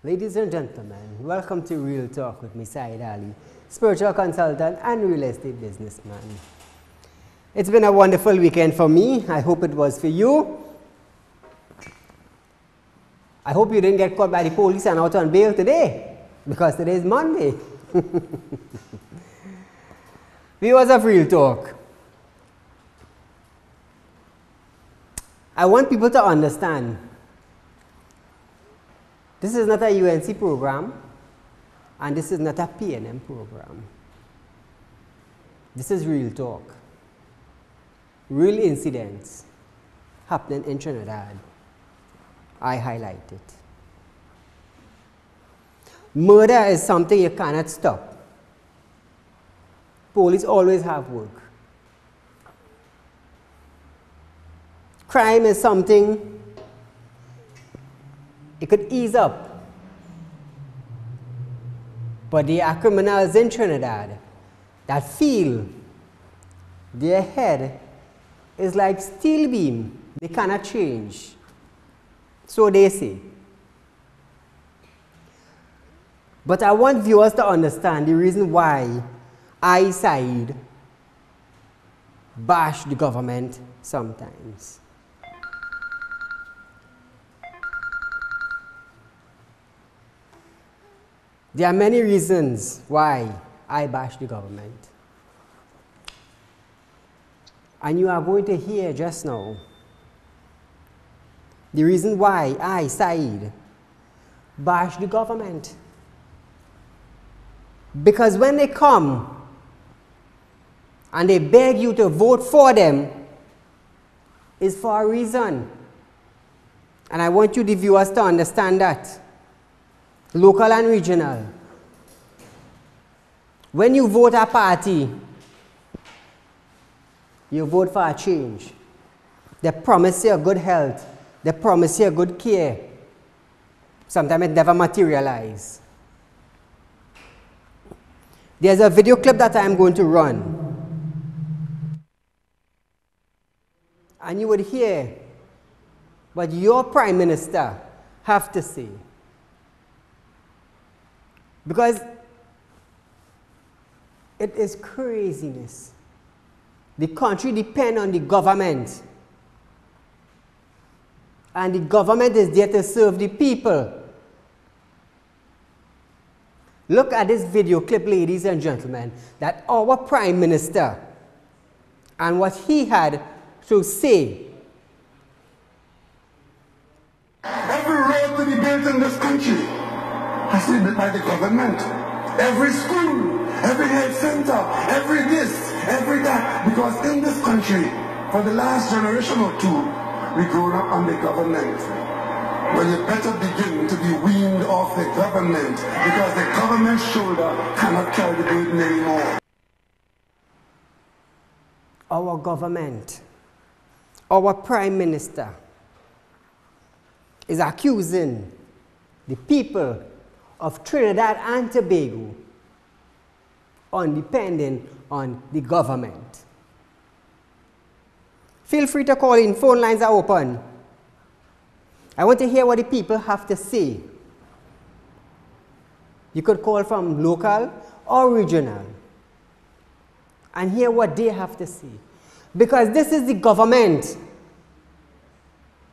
Ladies and gentlemen, welcome to Real Talk with me, Saeed Ali, spiritual consultant and real estate businessman. It's been a wonderful weekend for me. I hope it was for you. I hope you didn't get caught by the police and out on bail today, because today is Monday. Viewers of Real Talk, I want people to understand this is not a UNC program, and this is not a PNM program. This is Real Talk. Real incidents happening in Trinidad. I highlight it. Murder is something you cannot stop. Police always have work. Crime is something it could ease up. But there are criminals in Trinidad that feel their head is like steel beam. They cannot change. So they say. But I want viewers to understand the reason why I, Saeed, bash the government sometimes. There are many reasons why I bash the government. And you are going to hear just now the reason why I, Saeed, bash the government. Because when they come and they beg you to vote for them, it's for a reason. And I want you, the viewers, to understand that. Local and regional. When you vote a party, you vote for a change. They promise you good health. They promise you good care. Sometimes it never materializes. There's a video clip that I'm going to run. And you would hear what your Prime Minister have to say. Because it is craziness. The country depends on the government. And the government is there to serve the people. Look at this video clip, ladies and gentlemen, that our Prime Minister and what he had to say. Every road to be built in this country has to be built by the government. Every school, every health center, every this, every that. Because in this country, for the last generation or two, we grew up on the government. Well, you better begin to be weaned off the government, because the government's shoulder cannot carry the burden anymore. Our government, our Prime Minister, is accusing the people of Trinidad and Tobago on depending on the government. Feel free to call in. Phone lines are open. I want to hear what the people have to say. You could call from local or regional and hear what they have to say. Because this is the government.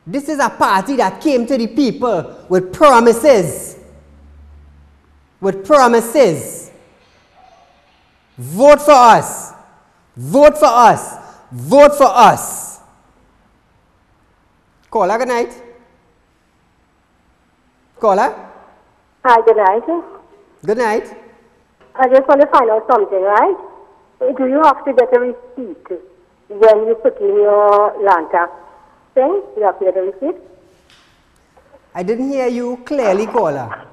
This is a party that came to the people with promises. With promises. Vote for us. Vote for us. Vote for us. Caller, good night. Caller? Hi, good night. Good night. I just want to find out something, right? Do you have to get a receipt when you put in your land tax thing? You have to get a receipt? I didn't hear you clearly, caller.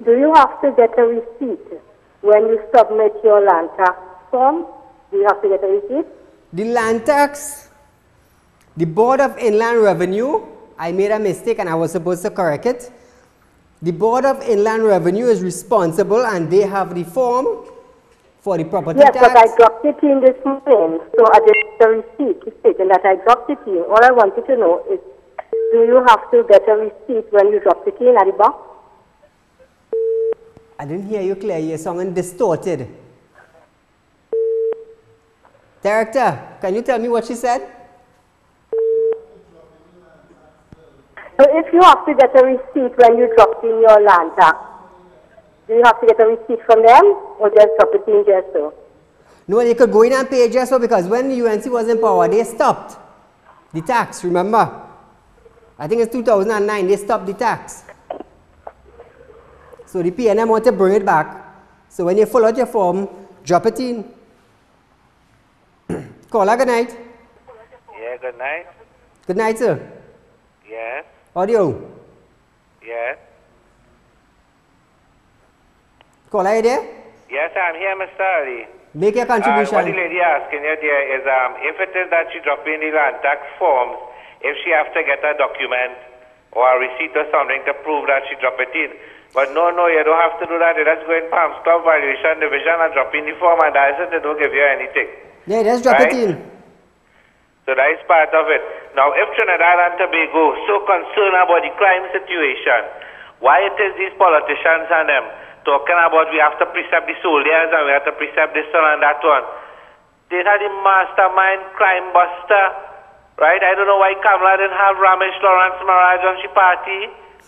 Do you have to get a receipt when you submit your land tax form? Do you have to get a receipt? The land tax, the Board of Inland Revenue, I made a mistake and I was supposed to correct it. The Board of Inland Revenue is responsible and they have the form for the property tax. Yes, but I dropped it in this morning, so I just the receipt stating that I dropped it in. All I wanted to know is, do you have to get a receipt when you drop it in at the box? I didn't hear you clear. Your song and distorted. Director, can you tell me what she said? So if you have to get a receipt when you drop in your land tax, do you have to get a receipt from them or just drop it in just so? No, you could go in and pay just so, because when the UNC was in power, they stopped the tax, remember? I think it's 2009, they stopped the tax. So the PNM want to bring it back. So when you fill out your form, drop it in. Caller, good night. Yeah, good night. Good night, sir. Yes. Audio. Yes. Caller, you there? Yes, I'm here, Mr. Ali. Make your contribution. What the lady asking you there is, if it is that she drop in the land tax forms, if she has to get a document or a receipt or something to prove that she drop it in. But no, you don't have to do that. You just go in Palms Club Valuation Division and drop in the form, and that's it. They don't give you anything. Yeah, just drop it in. So that is part of it. Now, if Trinidad and Tobago so concerned about the crime situation, why it is these politicians and them talking about we have to precept the soldiers and we have to precept this one and that one? They had the mastermind crime buster, right? I don't know why Kamala didn't have Ramesh Lawrence Maharaj on the party.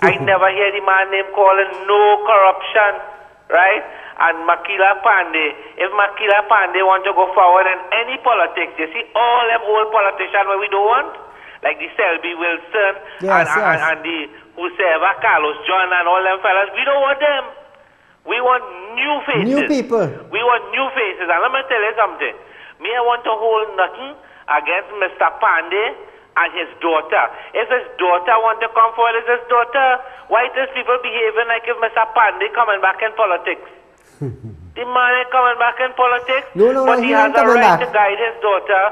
I never hear the man name calling no corruption, right? And Makila Pandey, if Makila Pandey want to go forward in any politics, you see all them old politicians where we don't want, like the Selby Wilson and the whosoever, Carlos John and all them fellas, we don't want them. We want new faces. New people. We want new faces. And let me tell you something. Me, I want to hold nothing against Mr. Pandey and his daughter. If his daughter want to come forward as his daughter, why is people behaving like if Mr. Pandey coming back in politics? The man ain't coming back in politics, but he has a right to guide his daughter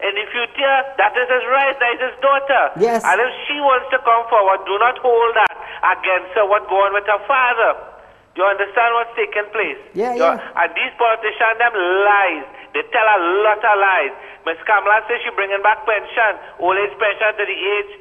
in the future. That is his right, that is his daughter. Yes. And if she wants to come forward, do not hold that against her, what going with her father. Do you understand what's taking place? Yeah. And these politicians, them lies. They tell a lot of lies. Ms. Kamala says she bringing back pension, old age pension to the age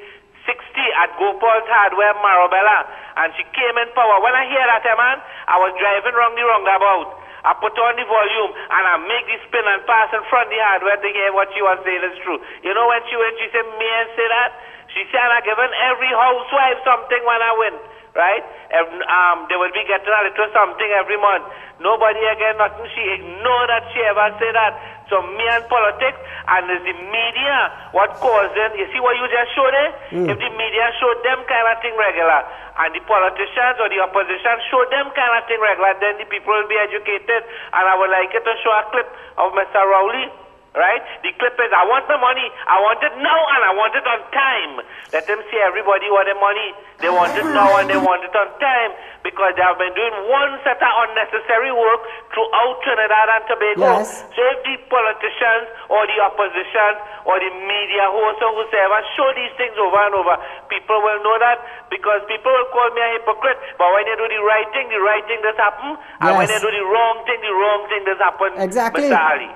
60 at Gopal's Hardware, Marabella. And she came in power. When I hear that, man, I was driving wrong the roundabout. I put on the volume and I make the spin and pass in front of the hardware to hear what she was saying is true. You know when she went, she said, me and say that? She said, I'm giving every housewife something when I win. Right? They will be getting a little something every month. Nobody again, nothing. She ignored that she ever said that. So me and politics, and it's the media what caused them. You see what you just showed there? If the media showed them kind of thing regular, and the politicians or the opposition showed them kind of thing regular, then the people will be educated. And I would like it to show a clip of Mr. Rowley. Right? The clip is, I want the money, I want it now, and I want it on time. Let them see everybody want the money. They want it now and they want it on time, because they have been doing one set of unnecessary work throughout Trinidad and Tobago. Yes. So if the politicians or the opposition or the media hosts or whoever show these things over and over, people will know that, because people will call me a hypocrite. But when they do the right thing does happen. And when they do the wrong thing does happen. Exactly. Mr. Ali.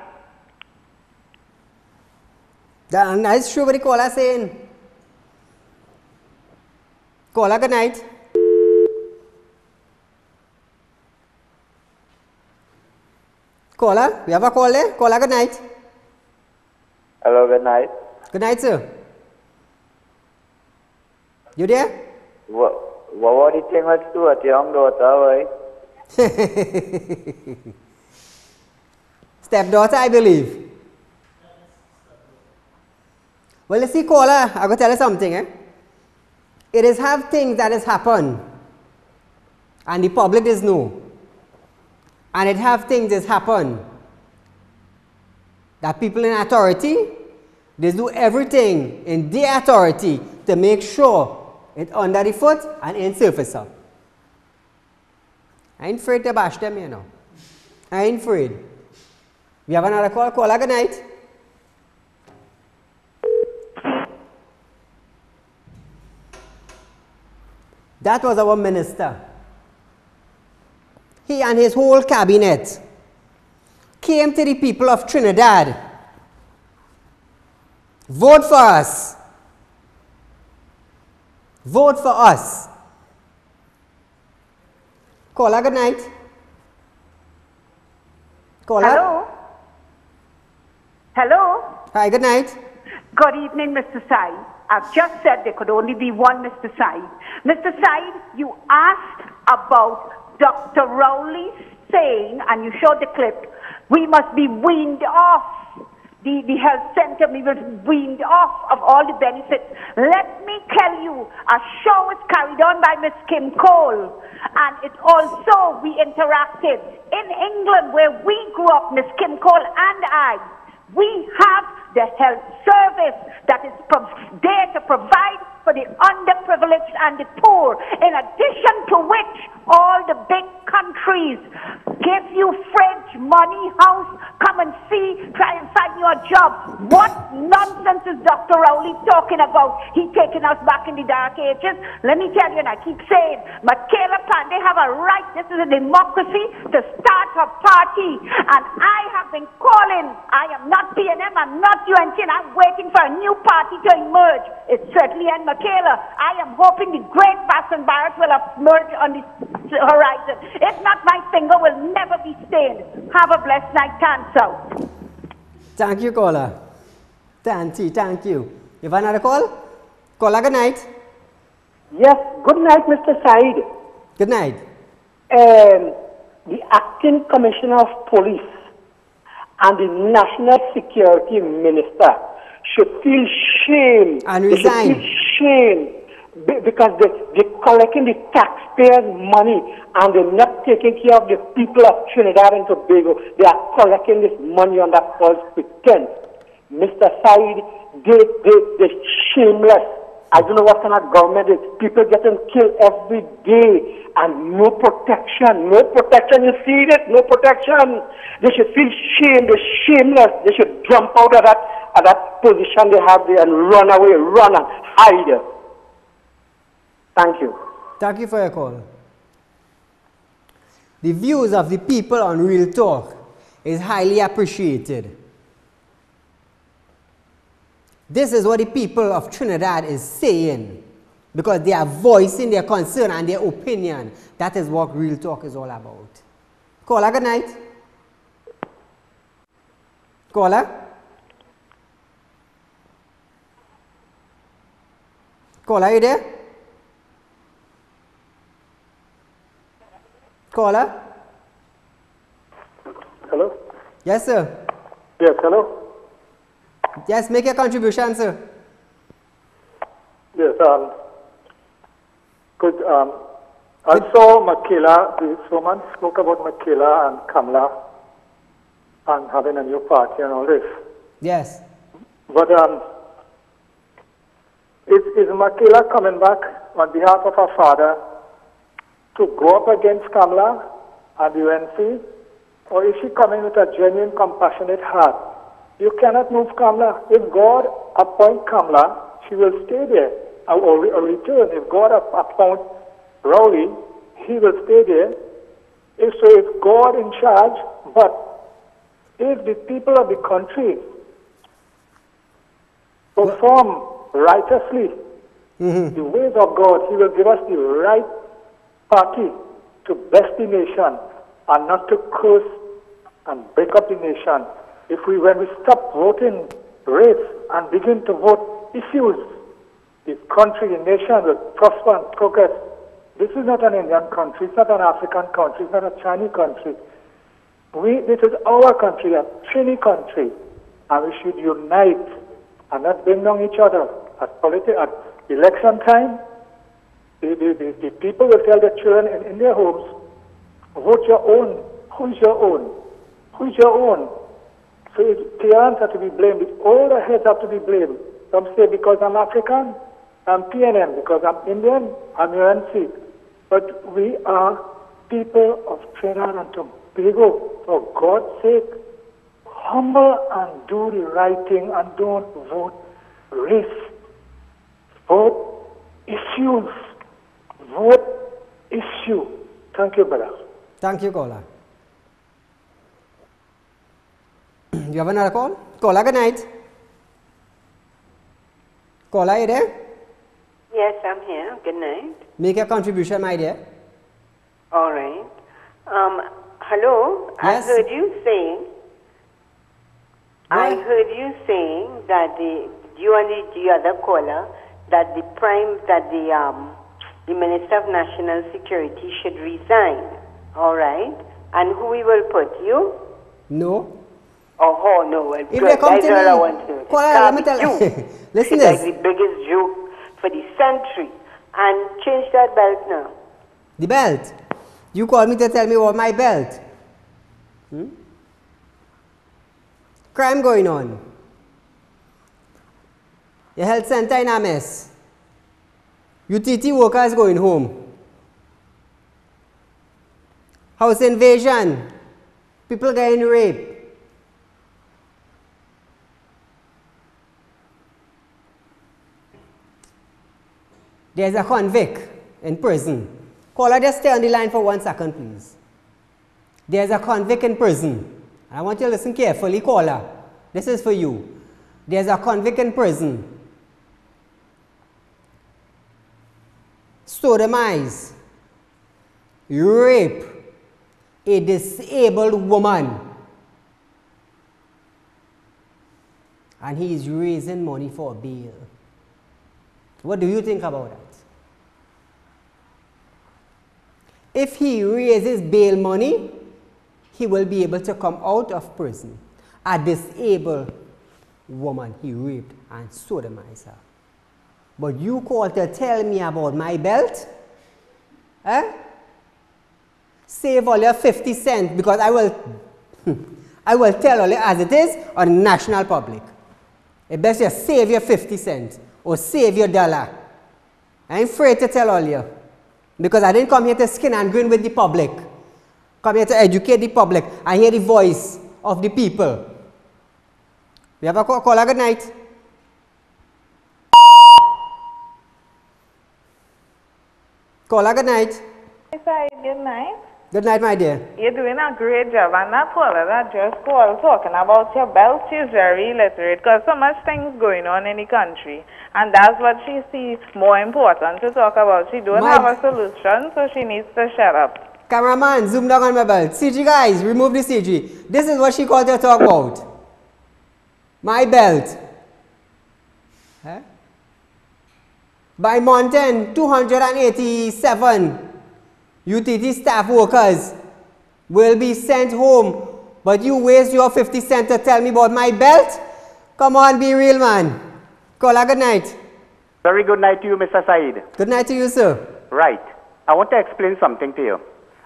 And that's true what the caller saying. Caller, good night. Caller, we have a call there. Caller, good night. Hello, good night. Good night, sir. You there? What do you think let's do at young daughter, right? Stepdaughter, I believe. Well, you see, caller, I'm going to tell you something. It is have things that has happened, and the public does know. And it have things that happen that people in authority, they do everything in their authority to make sure it's under the foot and in surface up. I ain't afraid to bash them, you know. I ain't afraid. We have another call. Caller, good night. That was our minister. He and his whole cabinet came to the people of Trinidad. Vote for us. Vote for us. Caller, good night. Caller? Hello? Hello? Hi, good night. Good evening, Mr. Said. I've just said there could only be one Mr. Said. Mr. Said, you asked about Dr. Rowley saying, and you showed the clip, we must be weaned off. The health center, we were weaned off of all the benefits. Let me tell you, a show is carried on by Miss Kim Cole, and it also, we interacted. In England, where we grew up, Miss Kim Cole and I, we have the health service that is there to provide for the underprivileged and the poor, in addition to which all the big countries give you fridge, money, house, come and see, try and find you a job. What nonsense is Dr. Rowley talking about? He taking us back in the dark ages. Let me tell you, and I keep saying, Michaela Pan, they have a right, this is a democracy, to start a party. And I have been calling, I am not PNM, I'm not UNC, and I'm waiting for a new party to emerge. It's certainly and Michaela. I am hoping the great Basson Barrett will emerge on the horizon. If not, my finger will never be stained. Have a blessed night, Tanso. Thank you, caller. Thank you. You have another call? Caller, good night. Yes, good night, Mr. Said. Good night. The acting commissioner of police and the national security minister should feel shame. And they resign. should feel shame because they're collecting the taxpayers' money and they're not taking care of the people of Trinidad and Tobago. They are collecting this money on that false pretense. Mr. Said, they're shameless. I don't know what kind of government it is. People getting killed every day and no protection. No protection. You see it? No protection. They should feel shame. They're shameless. They should jump out of that position they have there and run away, run and hide. Thank you. Thank you for your call. The views of the people on Real Talk is highly appreciated. This is what the people of Trinidad is saying, because they are voicing their concern and their opinion. That is what Real Talk is all about. Caller, good night. Caller? Caller, are you there? Caller? Hello? Yes, sir. Yes, hello? Yes, make your contribution, sir. Yes, I saw Michaela, this woman spoke about Michaela and Kamala and having a new party and all this. Yes. But is Michaela coming back on behalf of her father to go up against Kamala and the UNC? Or is she coming with a genuine, compassionate heart? You cannot move Kamala. If God appoints Kamala, she will stay there or return. If God appoints Rowley, he will stay there. If God in charge, but if the people of the country perform righteously the ways of God, he will give us the right party to bless the nation and not to curse and break up the nation. When we stop voting race and begin to vote issues, the country, the nation will prosper and progress. This is not an Indian country, it's not an African country, it's not a Chinese country. This is our country, a Trini country, and we should unite and not bring down each other. At election time, the people will tell their children in their homes, vote your own. Who's your own? Who's your own? So Tians are to be blamed. All the heads have to be blamed. Some say because I'm African, I'm PNM. Because I'm Indian, I'm UNC. But we are people of Trinidad and Tobago. For God's sake, humble and do the right thing and don't vote race. Vote issues. Vote issue. Thank you, brother. Thank you, caller. You have another call? Caller, good night. Caller, are you there? Yes, I'm here. Good night. Make your contribution, my dear. All right. hello? Yes. I heard you saying, I heard you saying that you and the other caller, that the Minister of National Security should resign. All right? And who we will put? You? No. Oh, no. Well, If good. they come That's to all I me, want to know. caller, let me tell you. Listen It's like this. the biggest joke for the century. And change that belt now. The belt. You called me to tell me about my belt. Crime going on. The health center in a mess. UTT workers going home. House invasion. People getting raped. There's a convict in prison. Caller, just stay on the line for 1 second, please. There's a convict in prison. I want you to listen carefully, caller. This is for you. There's a convict in prison. Sodomize, rape a disabled woman. And he is raising money for bail. What do you think about that? If he raises bail money, he will be able to come out of prison. A disabled woman he raped and sodomized her. But you called to tell me about my belt? Eh? Save all your 50 cents because I will tell all you as it is on the national public. It best you save your 50 cents or save your dollar. I ain't afraid to tell all you. Because I didn't come here to skin and grin with the public. Come here to educate the public and hear the voice of the people. We have a caller, good night. Caller, good night. Hi, good night. Good night, my dear. You're doing a great job, and that caller that just called talking about your belt, she's very illiterate because so much things going on in the country, and that's what she sees more important to talk about. She don't have a solution, so she needs to shut up. Cameraman, zoom down on my belt. CG guys, remove the CG. This is what she called to talk about. My belt. Huh? By Mountain, 287 UTT staff workers will be sent home, but you waste your 50 cents to tell me about my belt? Come on, be real, man. Caller, good night. Very good night to you, Mr. Said. Good night to you, sir. Right. I want to explain something to you.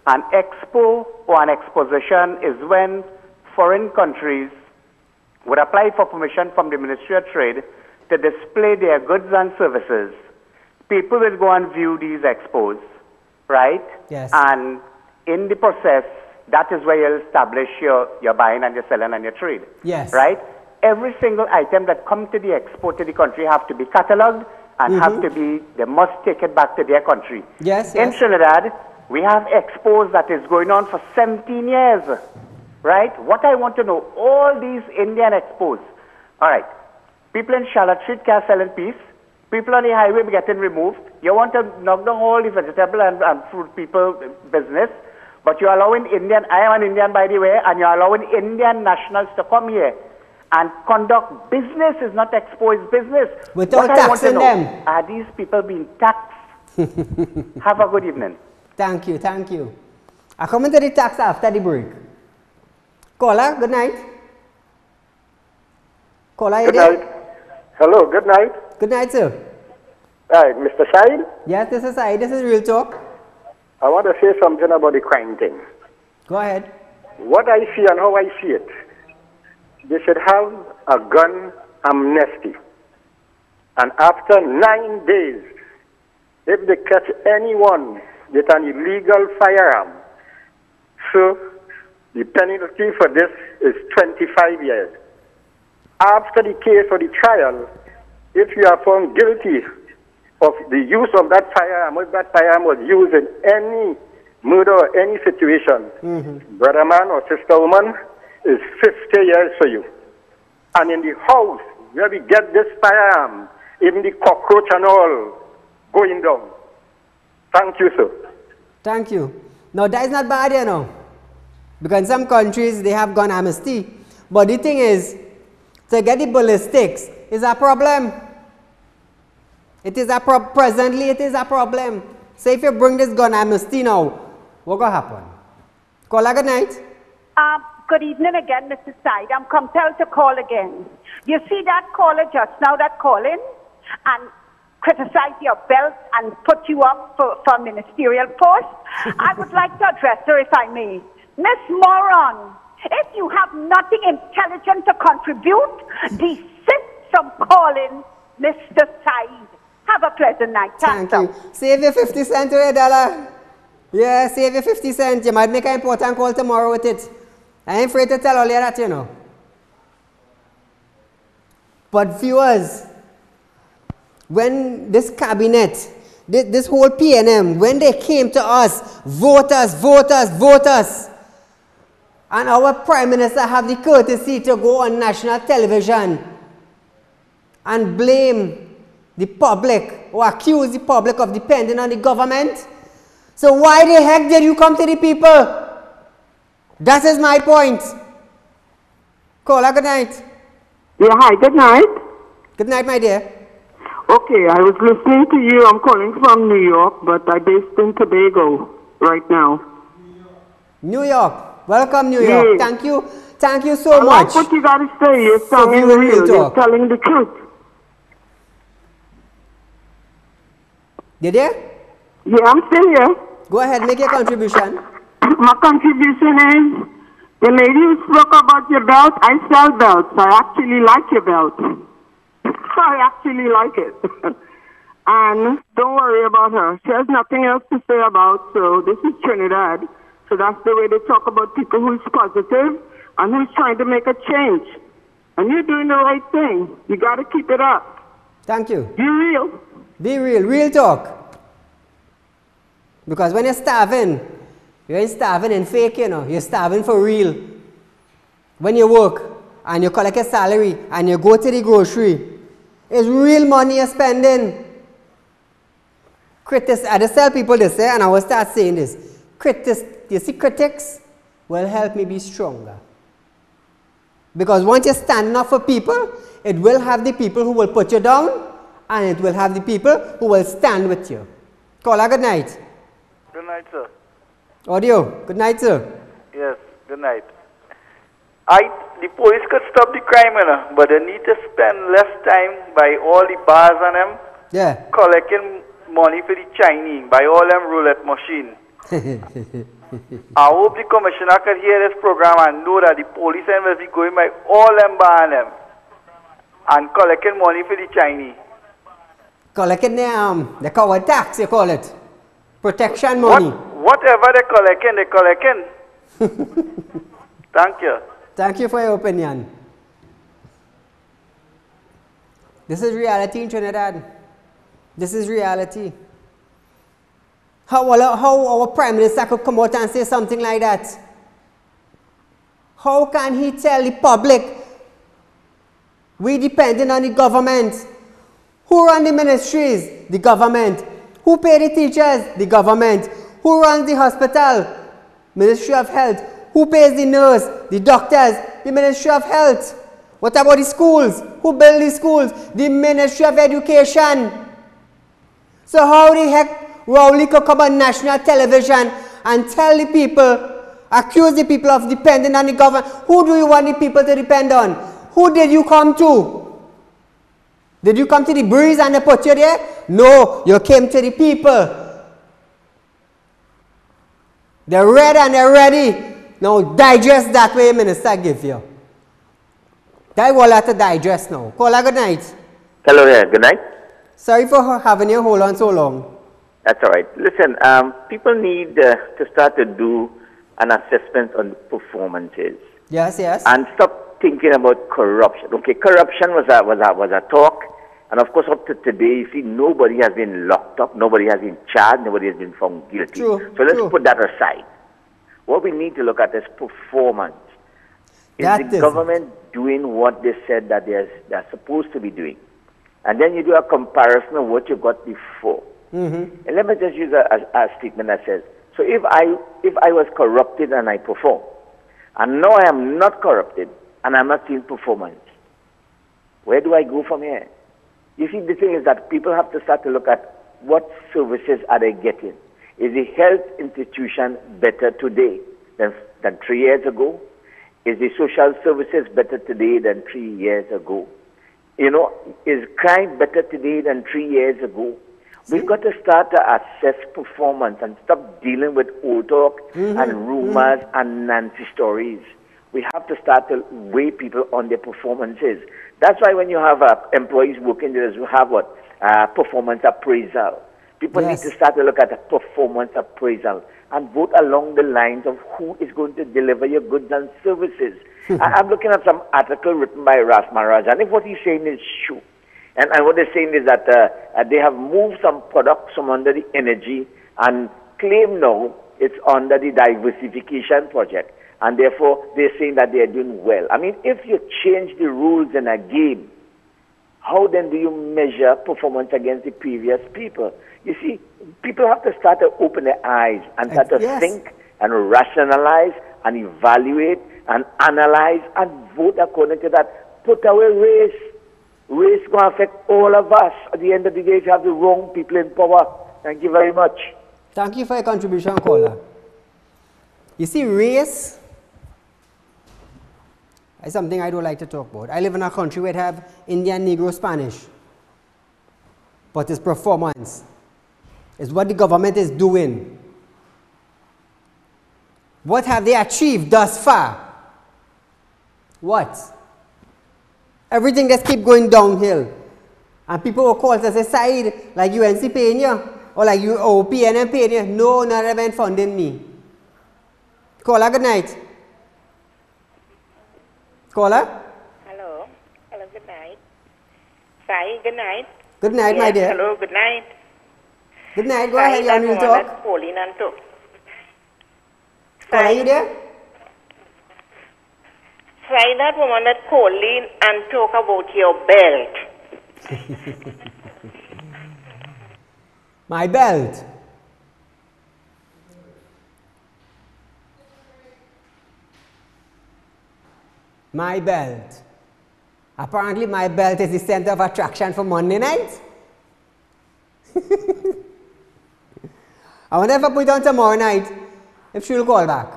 An expo or an exposition is when foreign countries would apply for permission from the Ministry of Trade to display their goods and services. People will go and view these expos, right? Yes. And in the process, that is where you'll establish your buying and your selling and your trade. Yes. Right? Every single item that comes to the expo to the country have to be catalogued and have to be, they must take it back to their country. Yes, In Trinidad, we have expos that is going on for 17 years. Right? What I want to know, all these Indian expos, all right, people in Charlotte Street can't sell in peace. People on the highway getting removed. You want to knock down all the vegetable and fruit people business, but you're allowing Indian, I am an Indian by the way, and you're allowing Indian nationals to come here and conduct business. Is not expo, it's business. Without what I want to taxing know, them. are these people being taxed? Have a good evening. Thank you, thank you. I come into the tax after the break. Caller, good night. Caller, good night. Hello, good night. Good night, sir. Hi, Mr. Said? Yes, this is Said. This is Real Talk. I want to say something about the crime thing. Go ahead. What I see and how I see it, they should have a gun amnesty. And after 9 days, if they catch anyone with an illegal firearm, so the penalty for this is 25 years. After the case or the trial, if you are found guilty of the use of that firearm, if that firearm was used in any murder or any situation, brother man or sister woman, is 50 years for you. And in the house where we get this firearm, even the cockroach and all going down. Thank you, sir. Thank you. No, that is not bad, you know. Because in some countries, they have gun amnesty. But the thing is, to get the ballistics is a problem. It is a presently, it is a problem. So if you bring this gun amnesty now, what will happen? Caller, good night. Good evening again, Mr. Said. I'm compelled to call again. You see that caller just now that call in and criticize your belt and put you up for ministerial post? I would like to address her, if I may. Miss Moron, if you have nothing intelligent to contribute, desist from calling Mr. Said. Have a pleasant night. Thank you. Save your 50 cents to a dollar. Yeah, save your 50 cents. You might make an important call tomorrow with it. I ain't afraid to tell all you that, you know. But viewers, when this cabinet, this whole PNM, when they came to us, voters, and our Prime Minister have the courtesy to go on national television and blame the public or accuse the public of depending on the government. So why the heck did you come to the people? That is my point. Caller, good night. Yeah, hi, good night. Good night, my dear. Okay, I was listening to you. I'm calling from New York, but I'm based in Tobago right now. New York. Welcome, New York. Yeah. Thank you. Thank you so I much. like what you got to say. You're telling So the real. You're talk. telling the truth. You there? Yeah, I'm still here. Go ahead, make your contribution. My contribution is, the lady who spoke about your belt, I sell belts. I actually like your belt. I actually like it. And don't worry about her. She has nothing else to say about, so this is Trinidad. So that's the way they talk about people who's positive and who's trying to make a change. And you're doing the right thing. You got to keep it up. Thank you. Be real. Be real. Real talk. Because when you're starving, you ain't starving in fake, you know. You're starving for real. When you work and you collect a salary and you go to the grocery, it's real money you're spending. I just tell people this, and I will start saying this. You see, critics will help me be stronger. Because once you're standing up for people, it will have the people who will put you down, and it will have the people who will stand with you. Caller, good night. Good night, sir. Audio, good night, sir. Yes, good night. The police could stop the crime, you know, but they need to spend less time by all the bars and them collecting money for the Chinese, by all them roulette machine. I hope the commissioner could hear this program and know that the police will be going by all them bar and them and collecting money for the Chinese. Collecting the coward tax, you call it. Protection money. Whatever they're collecting. Thank you. Thank you for your opinion. This is reality in Trinidad. This is reality. How our Prime Minister could come out and say something like that? How can he tell the public we depending on the government? Who run the ministries? The government. Who pay the teachers? The government. Who runs the hospital? Ministry of Health. Who pays the nurse? The doctors? The Ministry of Health. What about the schools? Who build the schools? The Ministry of Education. So how the heck Rowley could come on national television and tell the people, accuse the people of depending on the government? Who do you want the people to depend on? Who did you come to? Did you come to the breeze and they put you there? No, you came to the people. They're ready and they're ready. Now digest that way Minister give you. That will have to digest now. Caller, good night. Hello there, good night. Sorry for having you hold on so long. That's all right. Listen, people need to start to do an assessment on performances. Yes, yes. And stop thinking about corruption. Okay, corruption was a talk. And of course, up to today, you see, nobody has been locked up, nobody has been charged, nobody has been found guilty. True, so let's put that aside. What we need to look at is performance. Is the government doing what they said that they're supposed to be doing? And then you do a comparison of what you got before. And let me just use a statement that says, so if I was corrupted and I perform, and now I am not corrupted, and I'm not seeing performance, where do I go from here? You see, the thing is that people have to start to look at what services are they getting. Is the health institution better today than 3 years ago? Is the social services better today than 3 years ago? You know, is crime better today than 3 years ago? We've got to start to assess performance and stop dealing with old talk and rumors and Nancy stories. We have to start to weigh people on their performances. That's why when you have employees working there, you have what? Performance appraisal. People need to start to look at a performance appraisal and vote along the lines of who is going to deliver your goods and services. I'm looking at some article written by Ras Maharaj, and if what he's saying is true, and what they're saying is that they have moved some products from under the energy and claim now it's under the diversification project, and therefore they're saying that they're doing well. I mean, if you change the rules in a game, how then do you measure performance against the previous people? You see, people have to start to open their eyes and start to think and rationalize and evaluate and analyze and vote according to that. Put away race. Race going to affect all of us. At the end of the day, if you have the wrong people in power. Thank you very much. Thank you for your contribution, caller. You see, race is something I don't like to talk about. I live in a country where it have Indian, Negro, Spanish. But it's performance. It's what the government is doing. What have they achieved thus far? What? Everything just keep going downhill. And people will call us aside, like UNC paying you, or like PNM paying you. No, not even funding me. Caller, good night. Caller? Hello. Hello, good night. Sai, good night. Good night, my dear. Hello, good night. Good night, go ahead, you're on Real Talk. Caller, are you there? Try that woman that call in and talk about your belt. My belt. My belt. Apparently my belt is the center of attraction for Monday night. I wonder if I put it on tomorrow night, if she'll call back.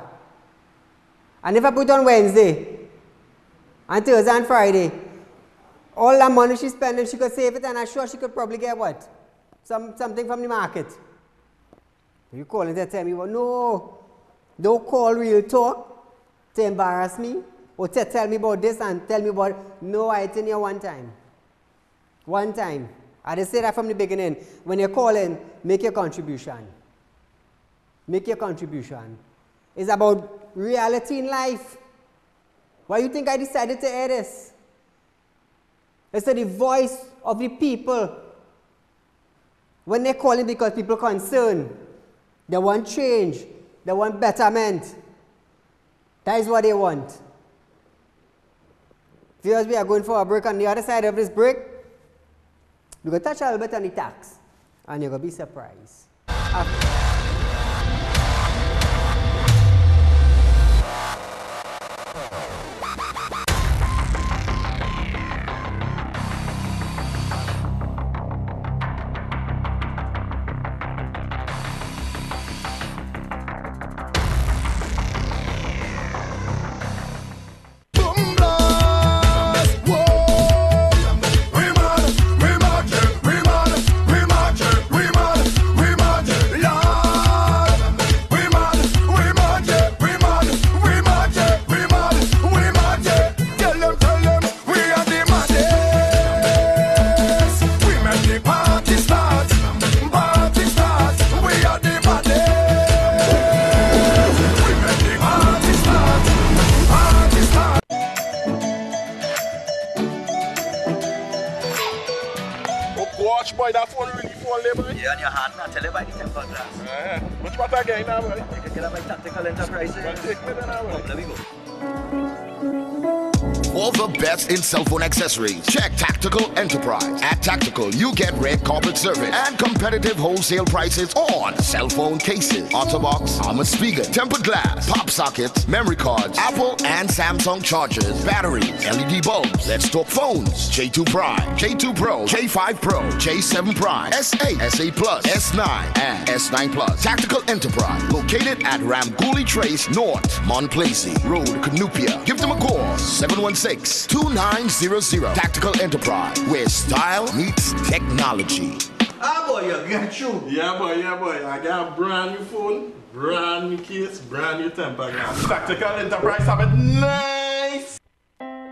And if I put it on Wednesday, and Thursday and Friday, all that money she's spending, she could save it, and I'm sure she could probably get what? Something from the market. You call and they tell me, well, no, don't call Real Talk to embarrass me, or to tell me about this and tell me about, no, I tell you one time. One time. I just say that from the beginning. When you're calling, make your contribution. Make your contribution. It's about reality in life. Why do you think I decided to air this? It's the voice of the people. When they're calling because people are concerned, they want change, they want betterment. That is what they want. Viewers, we are going for a break. On the other side of this break, we're going to touch a little bit on the tax, and you're going to be surprised. Boy, that phone really fall there, boy. Yeah, on your hand, I tell you by the temper glass. Much better again now, boy. You can get up by tactical enterprises. Well, take me then now, boy. Come, let me go. all the best in cell phone accessories. Check Tactical Enterprise. At Tactical, you get red carpet service and competitive wholesale prices on cell phone cases, OtterBox, armored speaker, tempered glass, pop sockets, memory cards, Apple and Samsung chargers, batteries, LED bulbs. Let's talk phones. J2 Prime, J2 Pro, J5 Pro, J7 Prime, S8, S8 Plus, S9, and S9 Plus. Tactical Enterprise, located at Ramgooly Trace North, Montplaisy Road, Canupia. Give them a call, 716-2900. Tactical Enterprise, where style meets technology. Ah boy, you got you. Yeah boy. I got a brand new phone, brand new case, brand new temper glass. Tactical Enterprise have it nice.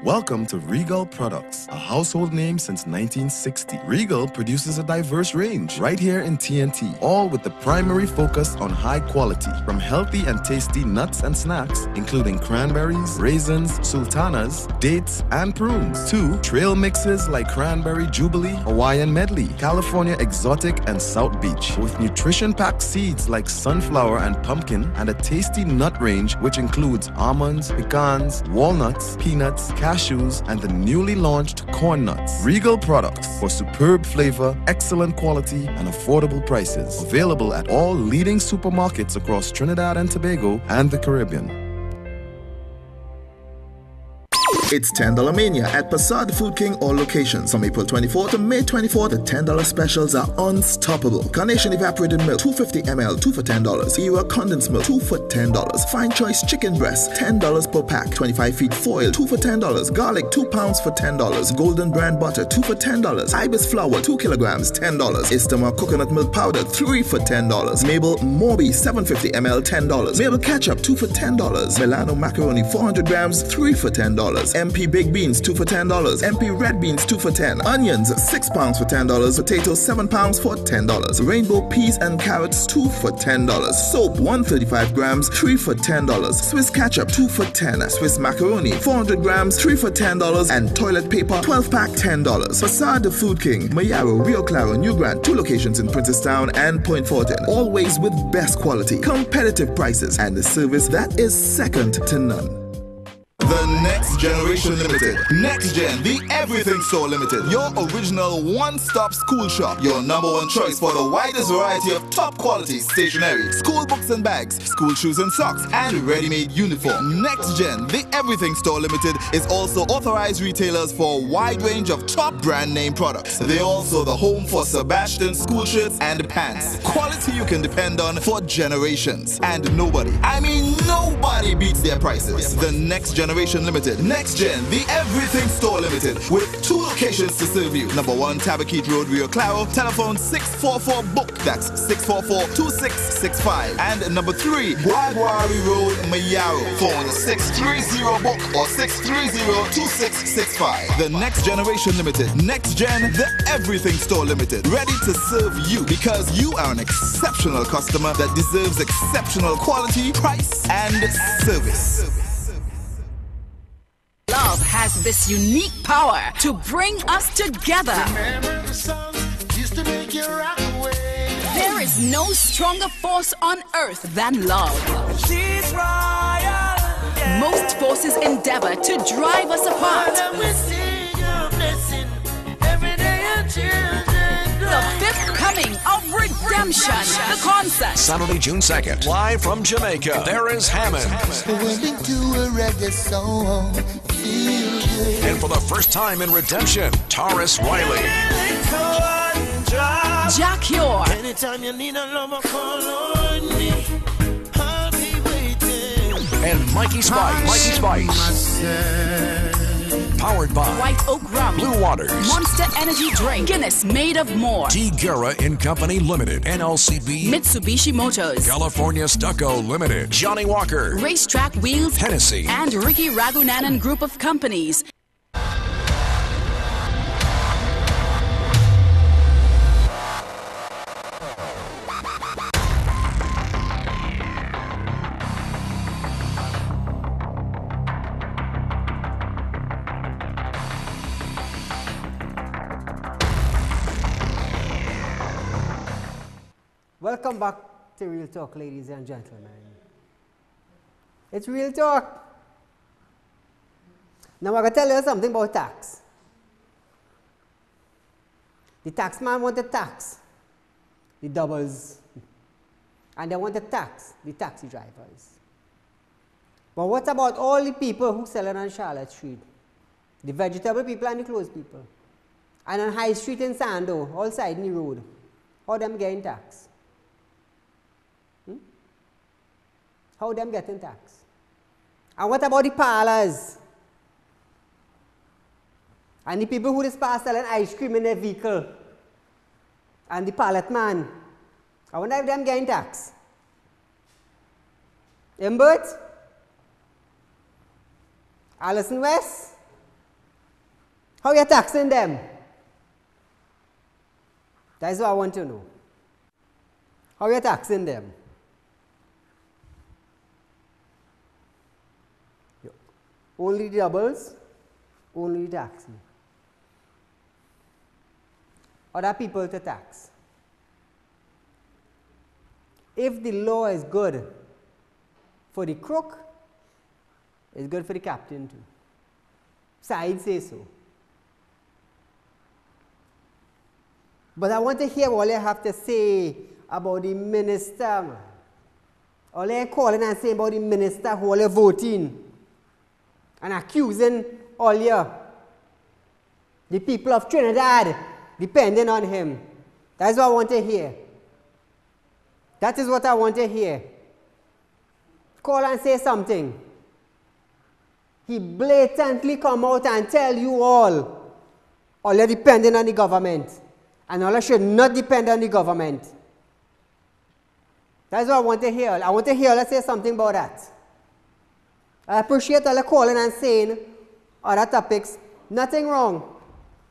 Welcome to Regal Products, a household name since 1960. Regal produces a diverse range right here in TNT, all with the primary focus on high quality. From healthy and tasty nuts and snacks, including cranberries, raisins, sultanas, dates, and prunes, to trail mixes like Cranberry Jubilee, Hawaiian Medley, California Exotic, and South Beach, with nutrition-packed seeds like sunflower and pumpkin, and a tasty nut range which includes almonds, pecans, walnuts, peanuts, cashews, and the newly launched corn nuts. Regal Products for superb flavor, excellent quality, and affordable prices. Available at all leading supermarkets across Trinidad and Tobago and the Caribbean. It's $10 Mania at Passad Food King all locations. From April 24 to May 24, the $10 specials are unstoppable. Carnation evaporated milk, 250 ml, 2 for $10. Ewa condensed milk, 2 for $10. Fine choice chicken breast, $10 per pack. 25 feet foil, 2 for $10. Garlic, 2 pounds for $10. Golden brand butter, 2 for $10. Ibis flour, 2 kilograms, $10. Istama coconut milk powder, 3 for $10. Mabel Morbi, 750 ml, $10. Mabel ketchup, 2 for $10. Milano macaroni, 400 grams, 3 for $10. MP baked beans, 2 for $10. MP red beans, 2 for $10. Onions, 6 pounds for $10. Potatoes, 7 pounds for $10. Rainbow peas and carrots, 2 for $10. Soap, 135 grams, 3 for $10. Swiss ketchup, 2 for $10. Swiss macaroni, 400 grams, 3 for $10. And toilet paper, 12 pack, $10. Facade Food King, Mayaro, Rio Claro, New Grant, 2 locations in Princestown and Point Fortin. Always with best quality, competitive prices, and the service that is second to none. The Next Generation Limited. Next Gen, the Everything Store Limited. Your original one-stop school shop. Your #1 choice for the widest variety of top quality stationery, school books and bags, school shoes and socks, and ready-made uniform. Next Gen, the Everything Store Limited is also authorized retailers for a wide range of top brand name products. They're also the home for Sebastian school shirts and pants. Quality you can depend on for generations. And nobody, I mean nobody beats their prices. The Next Generation Limited. Next Gen, the Everything Store Limited, with 2 locations to serve you. #1, Tabaquite Road, Rio Claro. Telephone 644-BOOK. That's 644-2665. And #3, Guaguari Road, Mayaro. Phone 630-BOOK or 630-2665. The Next Generation Limited. Next Gen, the Everything Store Limited. Ready to serve you because you are an exceptional customer that deserves exceptional quality, price, and service. Love has this unique power to bring us together. There is no stronger force on earth than love. Most forces endeavor to drive us apart. The 5th coming of Redemption, the concert. Saturday, June 2nd, live from Jamaica. There is Hammond. And for the first time in Redemption, Taurus Riley. Jack Yor. And Mikey Spice. Powered by White Oak Rum, Blue Waters, Monster Energy Drink, Guinness Made of More, D. Guerra and Company Limited, NLCB, Mitsubishi Motors, California Stucco Limited, Johnny Walker, Racetrack Wheels, Hennessy, and Ricky Ragunanan Group of Companies. Welcome back to Real Talk, ladies and gentlemen. It's Real Talk. Now I'm going to tell you something about tax. The taxman want to tax the doubles, and they want to tax the taxi drivers. But what about all the people who sell it on Charlotte Street? The vegetable people and the clothes people. And on High Street in Sando, all side in the road. How them getting tax? How them getting tax? And what about the parlors? And the people who just pass selling ice cream in their vehicle? And the pallet man? I wonder if them getting tax. Imbert? Alison West? How you taxing them? That's what I want to know. How you taxing them? Only the doubles, only the taxi. Other people to tax. If the law is good for the crook, it's good for the captain too. So I'd say so. But I want to hear what you have to say about the minister. All you're calling and saying about the minister who are voting and accusing all you, the people of Trinidad, depending on him. That's what I want to hear. That is what I want to hear. Call and say something. He blatantly come out and tell you all you're depending on the government. And all should not depend on the government. That's what I want to hear. I want to hear you say something about that. I appreciate all the calling and saying other topics. Nothing wrong.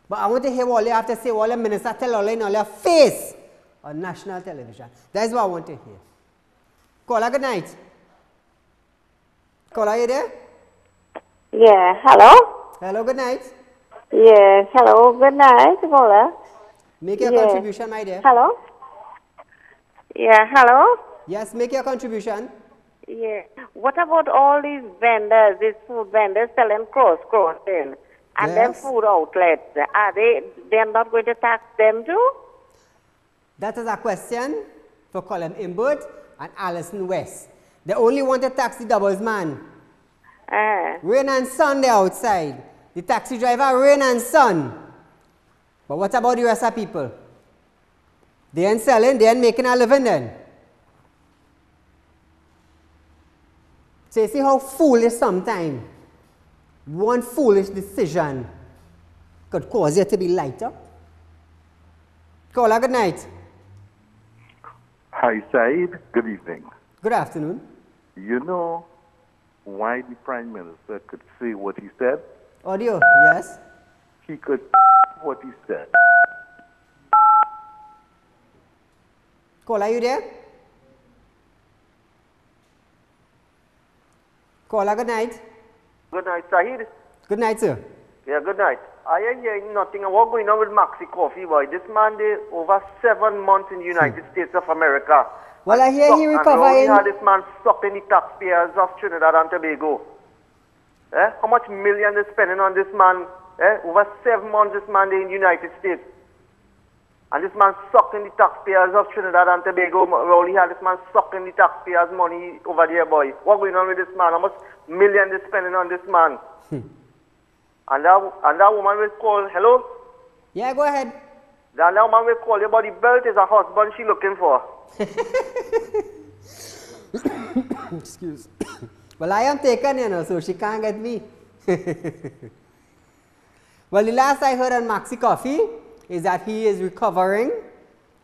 But I want to hear what you have to say, what the minister tell all in your face on national television. That's what I want to hear. Caller, good night. Caller, are you there? Yeah, hello? Hello, good night. Yes, hello, good night, caller. Make your contribution, my dear. Hello? Yeah, hello? Yes, make your contribution. Yeah. What about all these vendors, these food vendors selling crossing and then food outlets? Are they're not going to tax them too? That is a question for Colin Imbert and Alison West. They only want to tax the doubles man. Rain and sun they're outside. The taxi driver, rain and sun. But what about the rest of people? They ain't selling, they ain't making a living then. So you see how foolish sometimes one foolish decision could cause you to be light up? Caller, good night. Hi, Said. Good evening. Good afternoon. You know why the Prime Minister could say what he said? Audio, yes. He could what he said. Caller, are you there? Caller, good night. Good night, Sahid. Good night, sir. Yeah, good night. I ain't hearing nothing about what's going on with Maxi Coffee, boy. This man did over 7 months in the United States of America. Well, I hear he recovering. And this man sucking the taxpayers of Trinidad and Tobago. How much million is spending on this man? Over 7 months this man did in the United States. And this man sucking the taxpayers of Trinidad and Tobago. Rowley had this man sucking the taxpayers' money over there, boy. What's going on with this man? How much million is spending on this man? And that woman will call, hello? Yeah, go ahead. That woman will call you, but the belt is a husband she looking for. Excuse. Well, I am taken, you know, so she can't get me. Well, the last I heard on Maxi Coffee is that he is recovering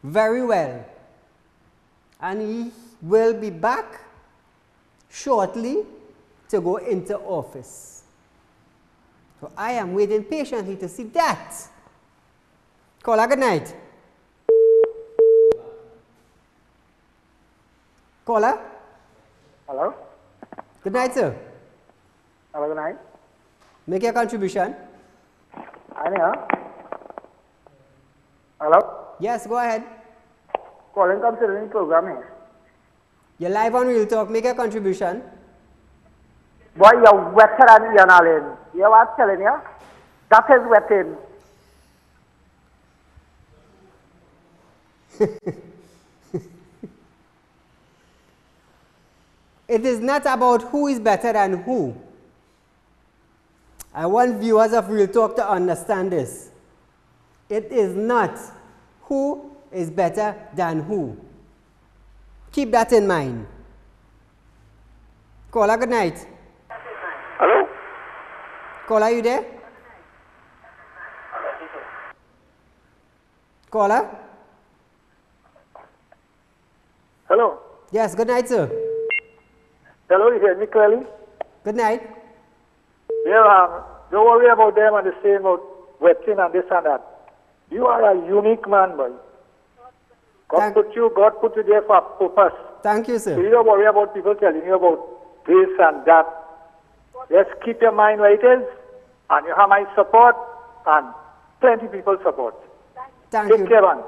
very well. And he will be back shortly to go into office. So I am waiting patiently to see that. Caller, good night. Caller? Hello? Good night, sir. Hello, good night. Make your contribution. I'm here. Hello? Yes, go ahead. Calling considering program here. You're live on Real Talk. Make your contribution. Boy, you're wetter than Ian Allen. You know what I'm telling you? That is wetting. It is not about who is better than who. I want viewers of Real Talk to understand this. It is not who is better than who. Keep that in mind. Caller, good night. Hello? Caller, are you there? Caller? Hello? Yes, good night, sir. Hello, you hear me clearly? Good night. Yeah, don't worry about them and the same about wetting and this and that. You are a unique man, boy. God put you there for a purpose. Thank you, sir. So you don't worry about people telling you about this and that. Just keep your mind where it is, and you have my support and plenty people support. Thank you. Take care, man.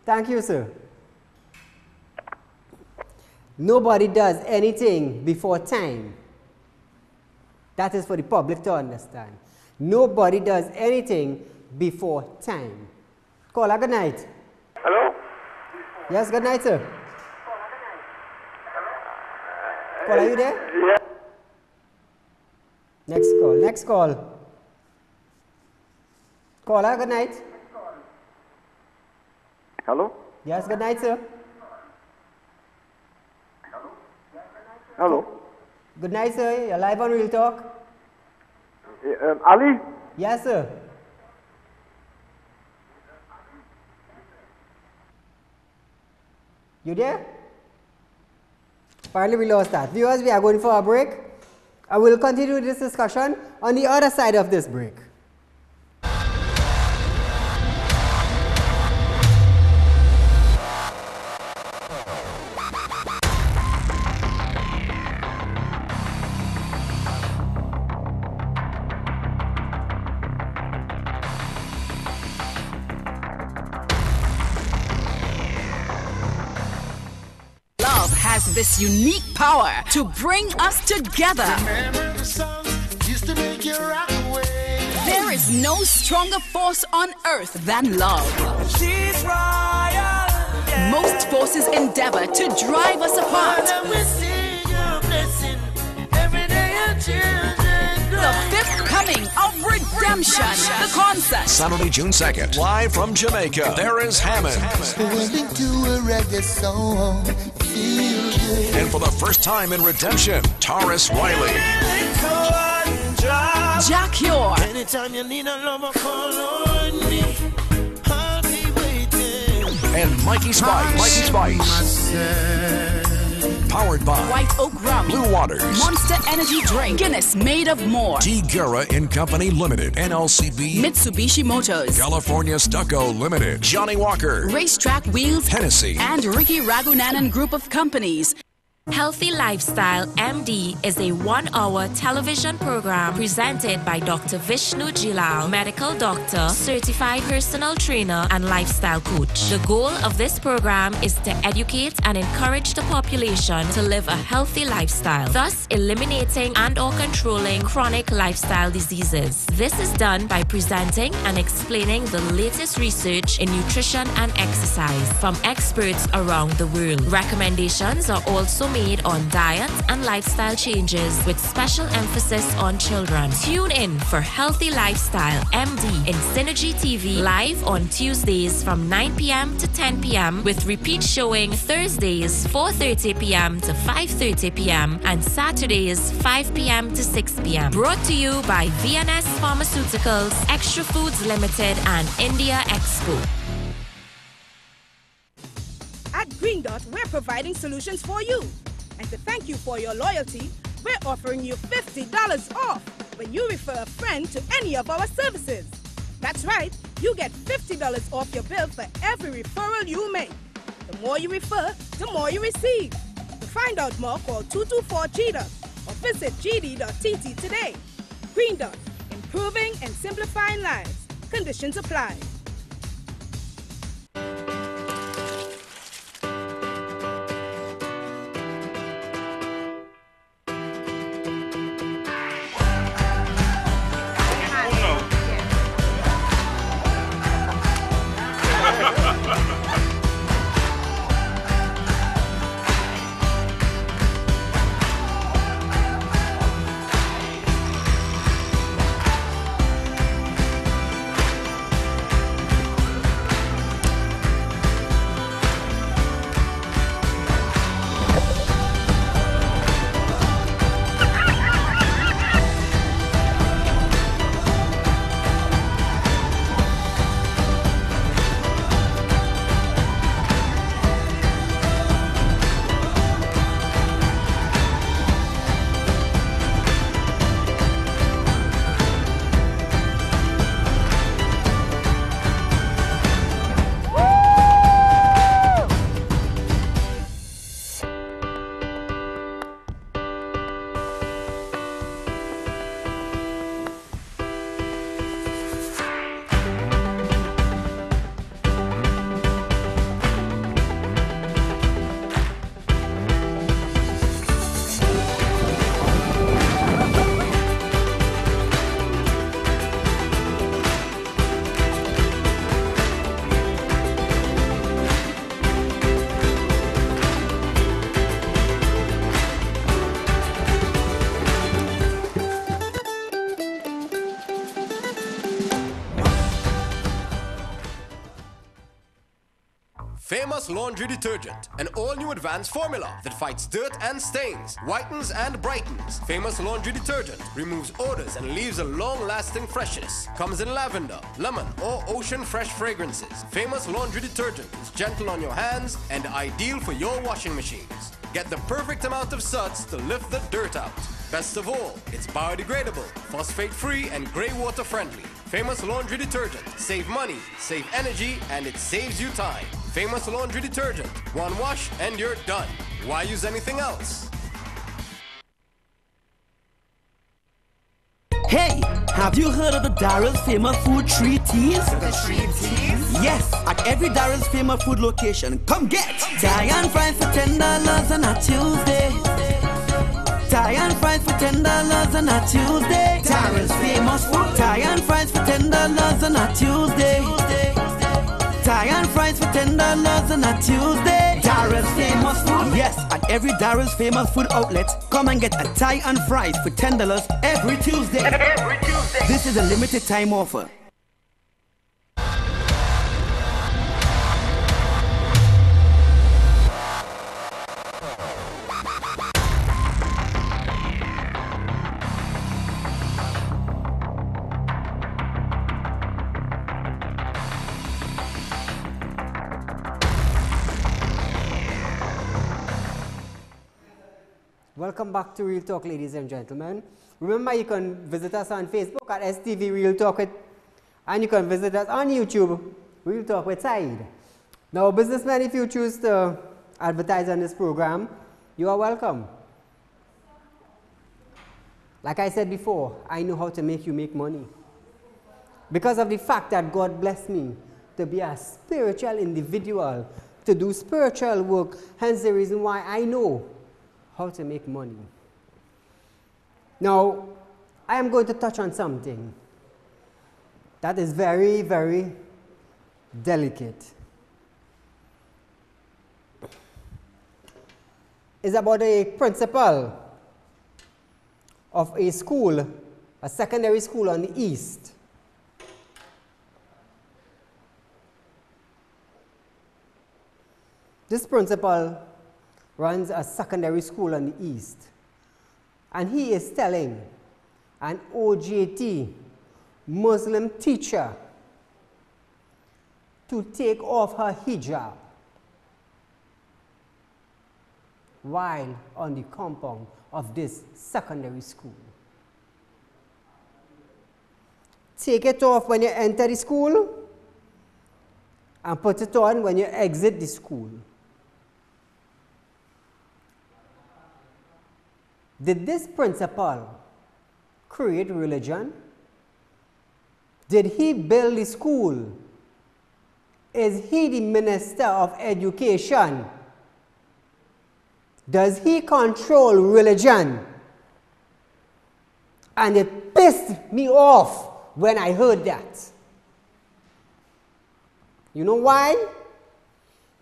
Thank you, sir. Nobody does anything before time. That is for the public to understand. Nobody does anything before time. Caller, good night. Hello? Yes, good night, sir. Caller, are you there? Yeah. Next call. Next call. Caller, good night. Hello? Yes, good night, sir. Hello? Good night, sir. You're live on Real Talk. Ali? Yes, sir. You there? Apparently we lost that. Viewers, we are going for a break. I will continue this discussion on the other side of this break. This unique power to bring us together. There is no stronger force on earth than love. Most forces endeavor to drive us apart. The fifth coming of redemption, the concert. Saturday, June 2nd, live from Jamaica. There is Hammond. And for the first time in redemption, Taurus Riley. Jack Yor. And Mikey Spice. Mikey Spice. Powered by White Oak Rum, Blue Waters, Monster Energy Drink, Guinness Made of More, D. Guerra and Company Limited, NLCB, Mitsubishi Motors, California Stucco Limited, Johnny Walker, Racetrack Wheels, Hennessy, and Ricky Ragunanan Group of Companies. Healthy Lifestyle MD is a 1-hour television program presented by Dr. Vishnu Jilal, medical doctor, certified personal trainer, and lifestyle coach. The goal of this program is to educate and encourage the population to live a healthy lifestyle, thus eliminating and/or controlling chronic lifestyle diseases. This is done by presenting and explaining the latest research in nutrition and exercise from experts around the world. Recommendations are also made on diet and lifestyle changes with special emphasis on children. Tune in for Healthy Lifestyle MD in Synergy TV live on Tuesdays from 9 p.m. to 10 p.m. with repeat showing Thursdays 4:30 p.m. to 5:30 p.m. and Saturdays 5 p.m. to 6 p.m. Brought to you by VNS Pharmaceuticals, Extra Foods Limited and India Expo. At Green Dot, we're providing solutions for you. And to thank you for your loyalty, we're offering you $50 off when you refer a friend to any of our services. That's right, you get $50 off your bill for every referral you make. The more you refer, the more you receive. To find out more, call 224-GDOT or visit gd.tt today. Green Dot, improving and simplifying lives. Conditions apply. Famous Laundry Detergent, an all-new advanced formula that fights dirt and stains, whitens and brightens. Famous Laundry Detergent removes odors and leaves a long-lasting freshness. Comes in lavender, lemon, or ocean fresh fragrances. Famous Laundry Detergent is gentle on your hands and ideal for your washing machines. Get the perfect amount of suds to lift the dirt out. Best of all, it's biodegradable, phosphate-free, and grey water friendly. Famous Laundry Detergent. Save money, save energy, and it saves you time. Famous Laundry Detergent. One wash and you're done. Why use anything else? Hey, have you heard of the Darrell's famous food 3 T's? The 3 T's? Yes, at every Darrell's famous food location. Come get Thai and fries for $10 on a Tuesday. Thai and fries for $10 on a Tuesday. Darrell's famous food. Thai and fries for $10 on a Tuesday. Thai and fries for $10 on a Tuesday. Darrell's famous food. Yes, at every Darrell's famous food outlet, come and get a Thai and fries for $10 every Tuesday. Every Tuesday. This is a limited time offer. Welcome back to Real Talk, ladies and gentlemen. Remember, you can visit us on Facebook at STV Real Talk with, and you can visit us on YouTube, Real Talk with Said. Now, businessmen, if you choose to advertise on this program, you are welcome. Like I said before, I know how to make you make money. Because of the fact that God blessed me to be a spiritual individual, to do spiritual work, hence the reason why I know how to make money. Now, I am going to touch on something that is very, very delicate. It's about a principal of a school, a secondary school on the east. This principal runs a secondary school on the east, and he is telling an OJT Muslim teacher to take off her hijab while on the compound of this secondary school. Take it off when you enter the school and put it on when you exit the school. Did this principal create religion? Did he build the school? Is he the minister of education? Does he control religion? And it pissed me off when I heard that. You know why?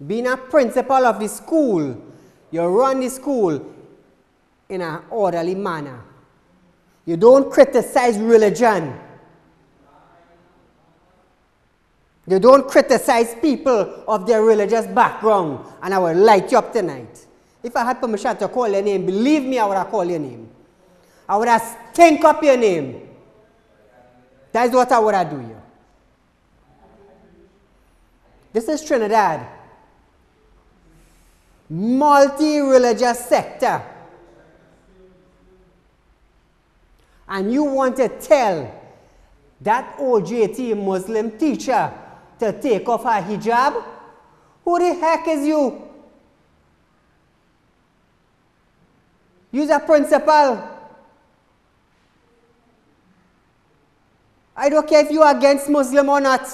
Being a principal of the school, you run the school in an orderly manner. You don't criticize religion. You don't criticize people of their religious background, and I will light you up tonight. If I had permission to call your name, believe me, I would have called your name. I would have stink up your name. That's what I would have do you. This is Trinidad. Multi-religious sector. And you want to tell that OJT Muslim teacher to take off her hijab? Who the heck is you? You're a principal. I don't care if you are against Muslim or not.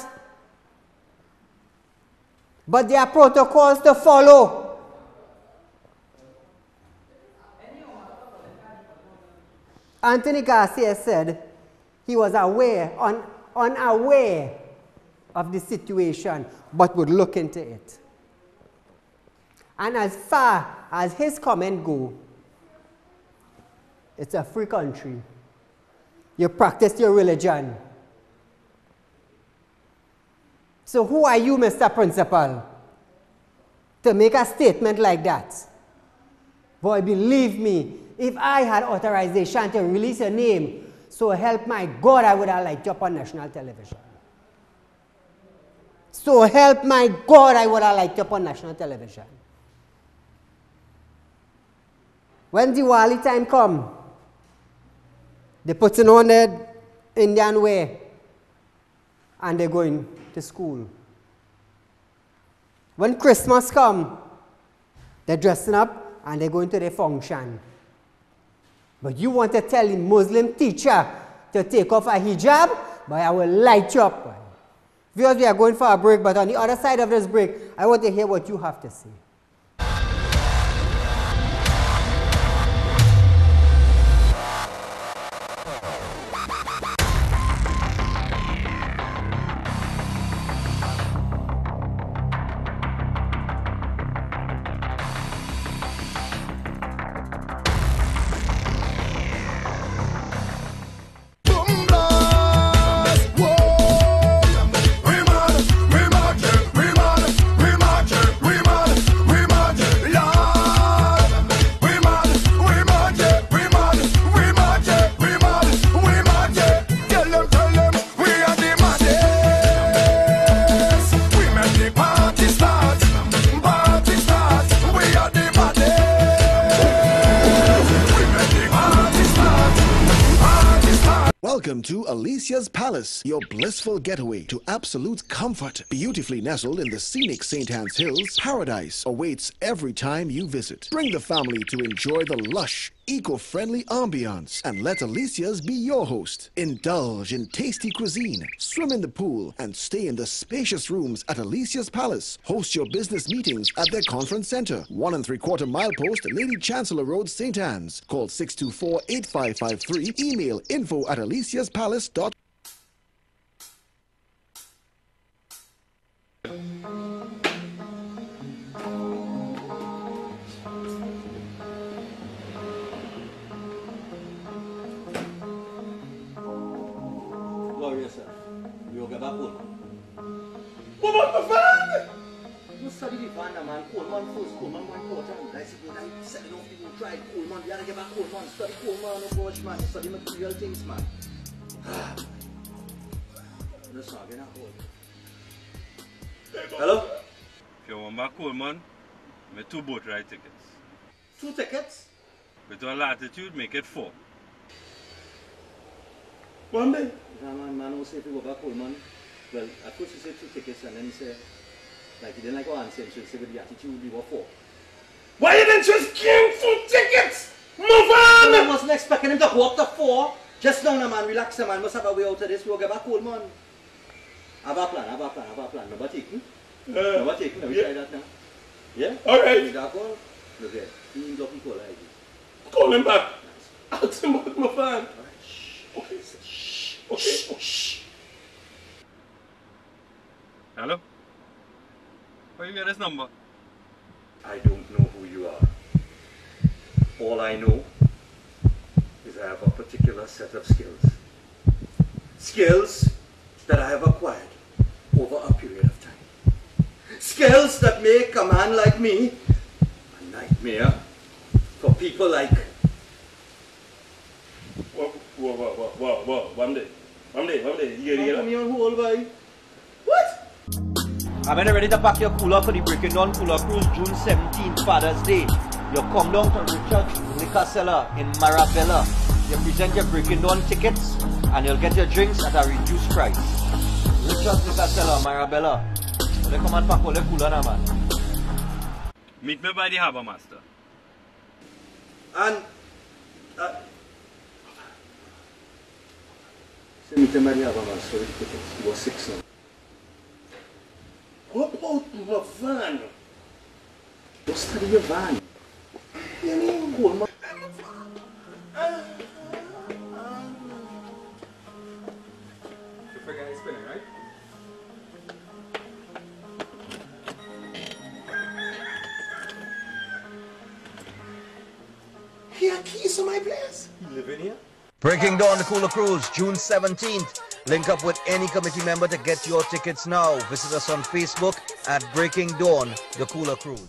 But there are protocols to follow. Anthony Garcia said he was unaware of the situation, but would look into it. And as far as his comment go, it's a free country. You practice your religion. So who are you, Mr. Principal? to make a statement like that. Boy, believe me, if I had authorization to release your name, so help my God, I would have liked you up on national television. So help my God, I would have liked you up on national television. When Diwali time come, they putting on their Indian wear and they're going to school. When Christmas come, they're dressing up and they're going to their function. But you want to tell the Muslim teacher to take off a hijab, but I will light you up. Viewers, we are going for a break, but on the other side of this break, I want to hear what you have to say. Welcome to Alicia's Palace, your blissful getaway to absolute comfort. Beautifully nestled in the scenic St. Anne's Hills, paradise awaits every time you visit. Bring the family to enjoy the lush, eco-friendly ambiance and let Alicia's be your host. Indulge in tasty cuisine, swim in the pool, and stay in the spacious rooms at Alicia's Palace. Host your business meetings at their conference center, 1 3/4 mile post, Lady Chancellor Road, St. Anne's. Call 624-8553. Email info@aliciaspalace.com. Glorious, sir. We will get back home. What about the van? You study the van, man. Coleman first, Coleman more important. I said, I set it off, people try Coleman. You gotta get back Coleman. Study Coleman, no watch, man. Study material things, man. Just not getting a hold. Hello? If you want back Coleman, make 2 boat ride tickets. 2 tickets? With one latitude, make it 4. One day? Yeah, man will say if you go back Coleman. Well, at first he said 2 tickets and then he said, like he didn't like what answer, so he said with the attitude he was 4. Why you didn't just cancel tickets? Move on! I wasn't expecting him to go up to 4. Just now, man, relax, man. Must have a way out of this. We'll get back home, man. Have a plan. Number taken. Number taken. Now we try that now. Yeah? Alright. You got call? Look here. He ain't got call like this. Call him back. Ask him about my fan. Okay. Shh. Hello? Where you get this number? I don't know who you are. All I know is I have a particular set of skills. Skills that I have acquired over a period of time. Skills that make a man like me a nightmare for people like... Whoa. One day. You put me on hold, boy. What? I'm ready to pack your cooler for the Breaking Down Cooler Cruise June 17th, Father's Day. You come down to Richard's Liquor Cellar in Marabella. You present your Breaking Down tickets and you'll get your drinks at a reduced price. Richard's Liquor Cellar, Marabella. They come and pack all the cooler now, man. Meet me by the Harbour Master. And... So meet him by the Harbour Master with the tickets. He was 6 now. What about my van? Just study your van. You mean Coleman? You forget it's spinning, right? He had keys to my place. You live in here? Breaking Down the Cooler Cruise, June 17th. Link up with any committee member to get your tickets now. Visit us on Facebook at Breaking Dawn, the Cooler Cruise.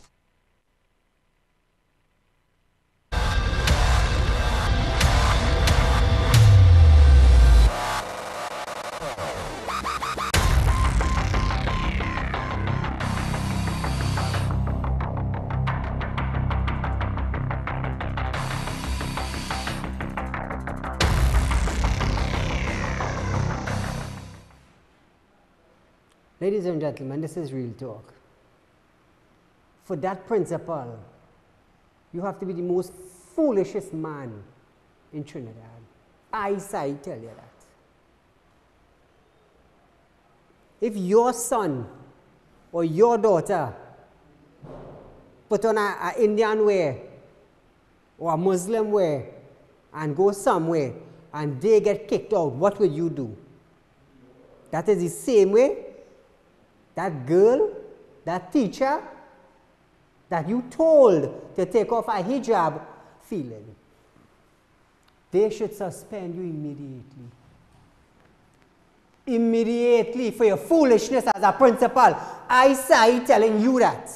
Ladies and gentlemen, this is real talk. For that principle, you have to be the most foolishest man in Trinidad. I tell you that. If your son or your daughter put on an Indian wear or a Muslim wear and go somewhere and they get kicked out, what will you do? That is the same way that girl, that teacher, that you told to take off a hijab feeling. They should suspend you immediately. Immediately for your foolishness as a principal. I say telling you that.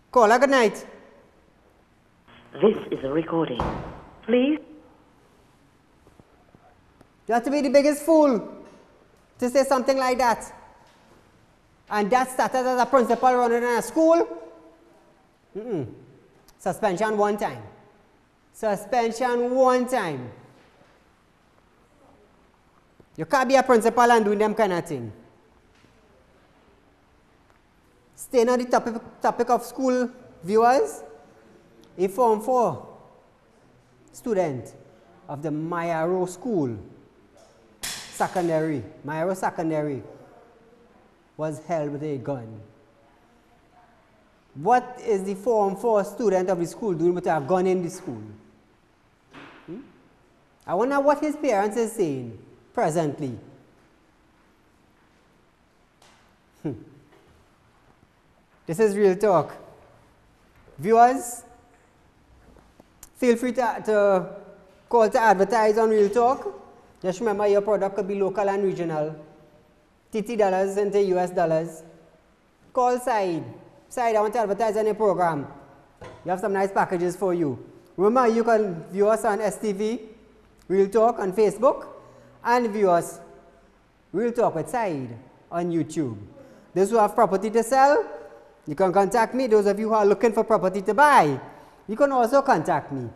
Call her good night. This is a recording. Please. You have to be the biggest fool to say something like that. And that status as a principal running in a school? Suspension one time. Suspension one time. You can't be a principal and doing them kind of thing. Staying on the topic of school, viewers, a Form 4 student of the Mayaro School Secondary, Mayaro Secondary, was held with a gun. What is the Form 4 student of the school doing with a gun in the school? I wonder what his parents are saying presently. This is real talk. Viewers, feel free to call to advertise on Real Talk. Just remember your product could be local and regional. TT dollars into US dollars. Call Said. Said, I want to advertise on your program. We have some nice packages for you. Remember, you can view us on STV, Real Talk on Facebook, and view us Real Talk with Said on YouTube. Those who have property to sell, you can contact me. Those of you who are looking for property to buy, you can also contact me.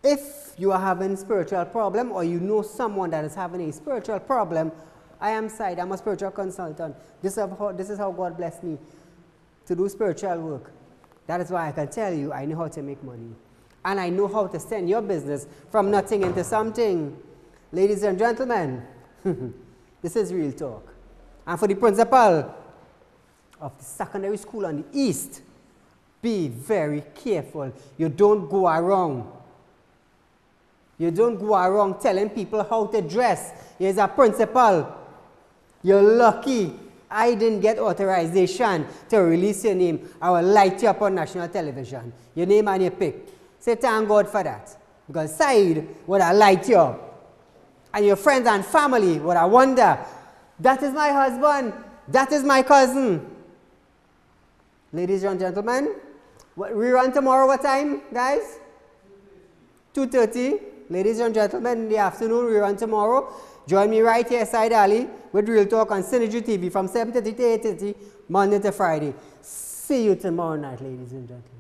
If you are having a spiritual problem or you know someone that is having a spiritual problem, I am Said. I'm a spiritual consultant. This is how God blessed me to do spiritual work. That is why I can tell you I know how to make money. And I know how to send your business from nothing into something. Ladies and gentlemen, this is Real Talk. And for the principal of the secondary school on the east, be very careful. You don't go around. You don't go around telling people how to dress. Here's a principal. You're lucky I didn't get authorization to release your name. I will light you up on national television. Your name and your pick. Say thank God for that. Because Said would have light you up. And your friends and family would have wonder, that is my husband. That is my cousin. Ladies and gentlemen, we run tomorrow what time, guys? 2:30. Ladies and gentlemen, in the afternoon, we run tomorrow. Join me right here, Said Ali, with Real Talk on Synergy TV from 7:30 to 8:30, Monday to Friday. See you tomorrow night, ladies and gentlemen.